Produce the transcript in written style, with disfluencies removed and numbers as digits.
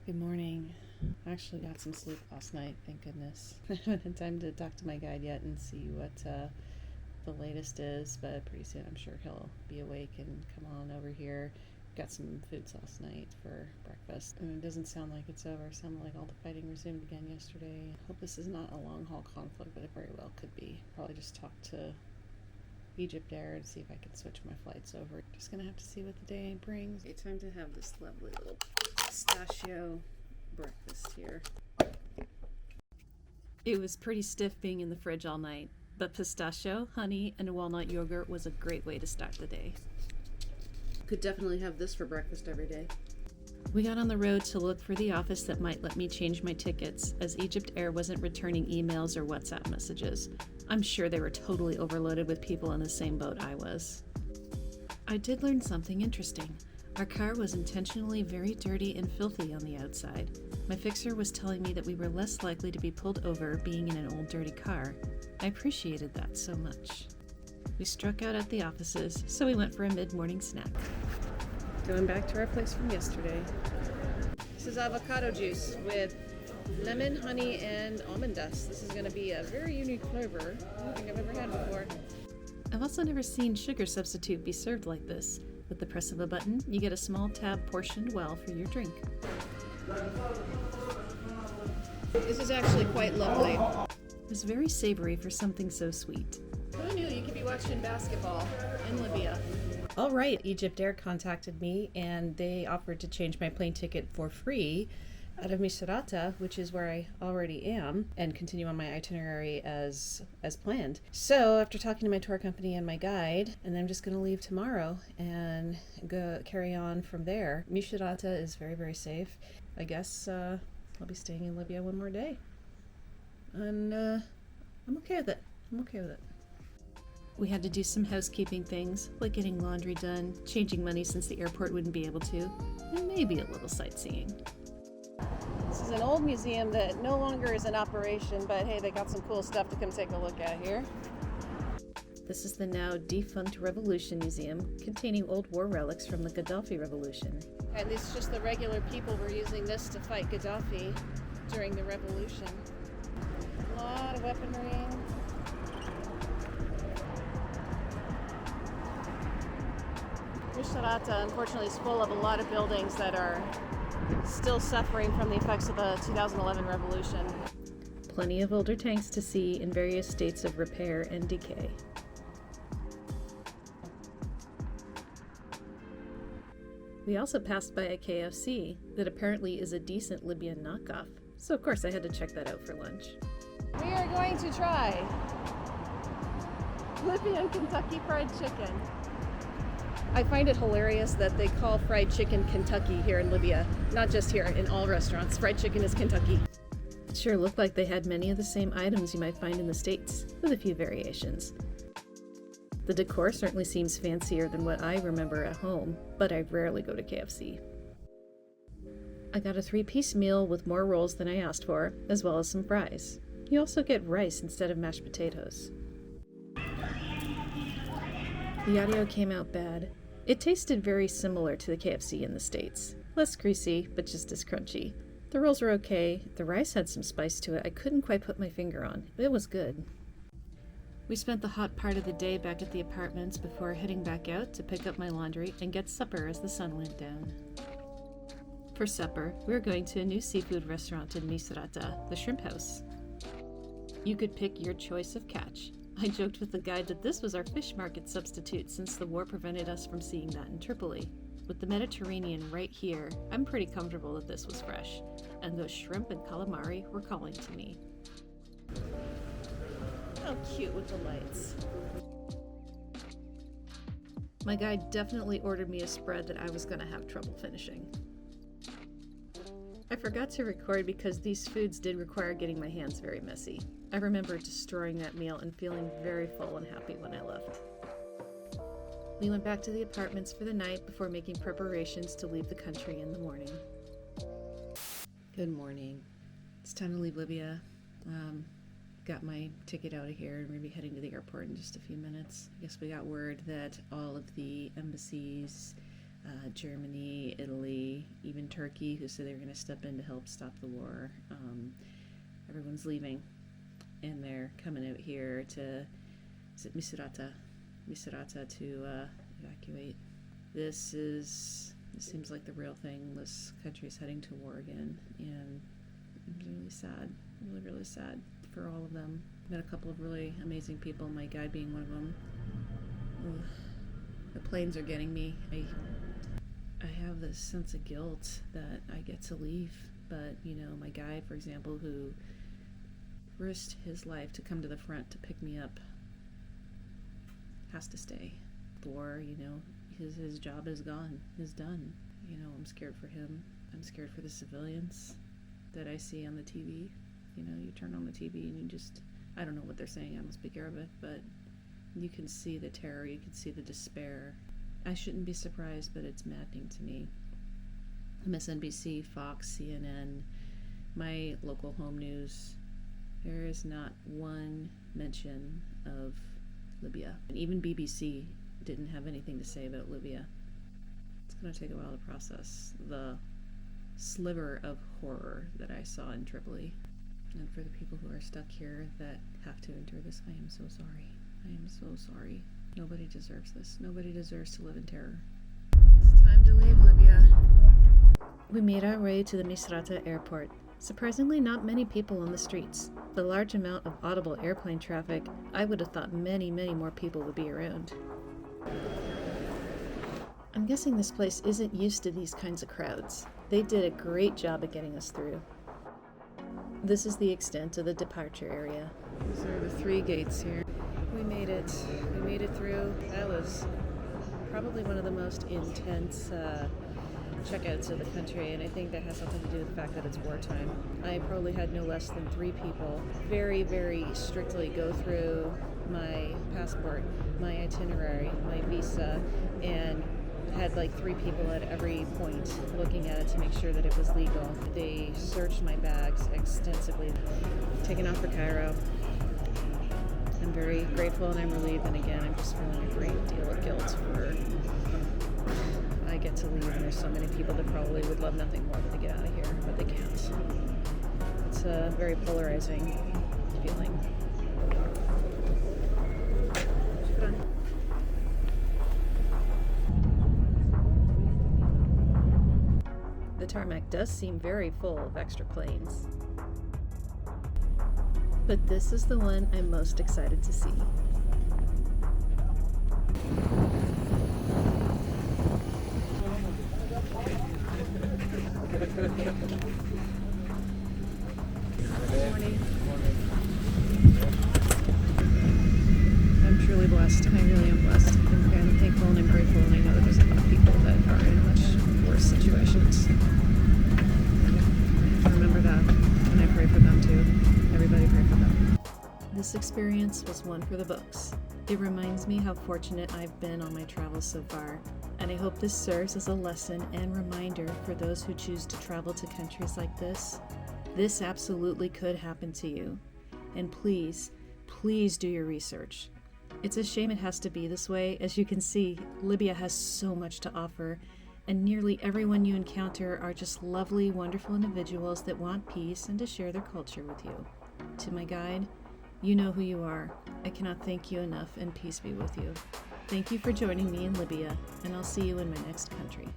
Good morning. I actually got some sleep last night, thank goodness. I haven't had time to talk to my guide yet and see what the latest is, but pretty soon I'm sure he'll be awake and come on over here. Got some foods last night for breakfast, and it doesn't sound like it's over. It sounded like all the fighting resumed again yesterday. Hope this is not a long-haul conflict, but it very well could be. Probably just talk to Egypt Air to see if I can switch my flights over. Just gonna have to see what the day brings. Okay, time to have this lovely little pistachio breakfast here. It was pretty stiff being in the fridge all night, but pistachio, honey, and a walnut yogurt was a great way to start the day. Could definitely have this for breakfast every day. We got on the road to look for the office that might let me change my tickets, as Egypt Air wasn't returning emails or WhatsApp messages. I'm sure they were totally overloaded with people in the same boat I was. I did learn something interesting. Our car was intentionally very dirty and filthy on the outside. My fixer was telling me that we were less likely to be pulled over being in an old dirty car. I appreciated that so much. We struck out at the offices, so we went for a mid-morning snack. Going back to our place from yesterday. This is avocado juice with lemon, honey, and almond dust. This is going to be a very unique flavor. I don't think I've ever had before. I've also never seen sugar substitute be served like this. With the press of a button, you get a small tab portioned well for your drink. This is actually quite lovely. It was very savory for something so sweet. Who knew you could be watching basketball in Libya? All right, Egypt Air contacted me and they offered to change my plane ticket for free out of Misrata, which is where I already am, and continue on my itinerary as planned. So after talking to my tour company and my guide, and I'm just going to leave tomorrow and go carry on from there. Misrata is very, very safe. I guess I'll be staying in Libya one more day. And I'm okay with it. We had to do some housekeeping things, like getting laundry done, changing money since the airport wouldn't be able to, and maybe a little sightseeing. This is an old museum that no longer is in operation, but hey, they got some cool stuff to come take a look at here. This is the now defunct Revolution Museum, containing old war relics from the Gaddafi Revolution. And it's just the regular people were using this to fight Gaddafi during the revolution. A lot of weaponry. Misrata, unfortunately, is full of a lot of buildings that are still suffering from the effects of the 2011 revolution. Plenty of older tanks to see in various states of repair and decay. We also passed by a KFC that apparently is a decent Libyan knockoff, so of course I had to check that out for lunch. We are going to try Libyan Kentucky Fried Chicken. I find it hilarious that they call fried chicken Kentucky here in Libya. Not just here, in all restaurants. Fried chicken is Kentucky. It sure looked like they had many of the same items you might find in the States, with a few variations. The decor certainly seems fancier than what I remember at home, but I rarely go to KFC. I got a 3-piece meal with more rolls than I asked for, as well as some fries. You also get rice instead of mashed potatoes. The audio came out bad. It tasted very similar to the KFC in the States. Less greasy, but just as crunchy. The rolls were okay. The rice had some spice to it I couldn't quite put my finger on, but it was good. We spent the hot part of the day back at the apartments before heading back out to pick up my laundry and get supper as the sun went down. For supper, we were going to a new seafood restaurant in Misrata, the Shrimp House. You could pick your choice of catch. I joked with the guide that this was our fish market substitute since the war prevented us from seeing that in Tripoli. With the Mediterranean right here, I'm pretty comfortable that this was fresh, and those shrimp and calamari were calling to me. How cute with the lights. My guide definitely ordered me a spread that I was going to have trouble finishing. I forgot to record because these foods did require getting my hands very messy. I remember destroying that meal and feeling very full and happy when I left. We went back to the apartments for the night before making preparations to leave the country in the morning. Good morning. It's time to leave Libya. Got my ticket out of here and we're going to be heading to the airport in just a few minutes. I guess we got word that all of the embassies Germany, Italy, even Turkey, who said they were going to step in to help stop the war. Everyone's leaving, and they're coming out here to, is it Misrata to evacuate. This seems like the real thing. This country's heading to war again, and I'm really sad, really sad for all of them. Met a couple of really amazing people, my guide being one of them. Ugh. The planes are getting me. I have this sense of guilt that I get to leave, but my guide, for example, who risked his life to come to the front to pick me up, has to stay. Or his job is gone, is done. I'm scared for him. I'm scared for the civilians that I see on the TV. You turn on the TV and you just, I don't know what they're saying, I don't speak Arabic, but you can see the terror, you can see the despair. I shouldn't be surprised, but it's maddening to me. MSNBC, Fox, CNN, my local home news, there is not one mention of Libya. And even BBC didn't have anything to say about Libya. It's going to take a while to process the sliver of horror that I saw in Tripoli. And for the people who are stuck here that have to endure this, I am so sorry. I am so sorry. Nobody deserves this. Nobody deserves to live in terror. It's time to leave Libya. We made our way to the Misrata Airport. Surprisingly, not many people on the streets. The large amount of audible airplane traffic, I would have thought many more people would be around. I'm guessing this place isn't used to these kinds of crowds. They did a great job at getting us through. This is the extent of the departure area. These are the 3 gates here. We made it. We made it through. That was probably one of the most intense checkouts of the country, and I think that has something to do with the fact that it's wartime. I probably had no less than 3 people very strictly go through my passport, my itinerary, my visa, and had like 3 people at every point looking at it to make sure that it was legal. They searched my bags extensively. Taken off for Cairo. I'm very grateful and I'm relieved, and again, I'm just feeling a great deal of guilt for I get to leave, and there's so many people that probably would love nothing more than to get out of here, but they can't. It's a very polarizing feeling. The tarmac does seem very full of extra planes. But this is the one I'm most excited to see. Good morning. I'm truly blessed. I really am blessed. I'm thankful and I'm grateful, and I know that there's a lot of people that are in much worse situations. Remember that, and I pray for them too. Everybody pray for them. This experience was one for the books. It reminds me how fortunate I've been on my travels so far, and I hope this serves as a lesson and reminder for those who choose to travel to countries like this. This absolutely could happen to you, and please do your research. It's a shame it has to be this way. As you can see, Libya has so much to offer, and nearly everyone you encounter are just lovely, wonderful individuals that want peace and to share their culture with you. To my guide, you know who you are. I cannot thank you enough, and peace be with you. Thank you for joining me in Libya, and I'll see you in my next country.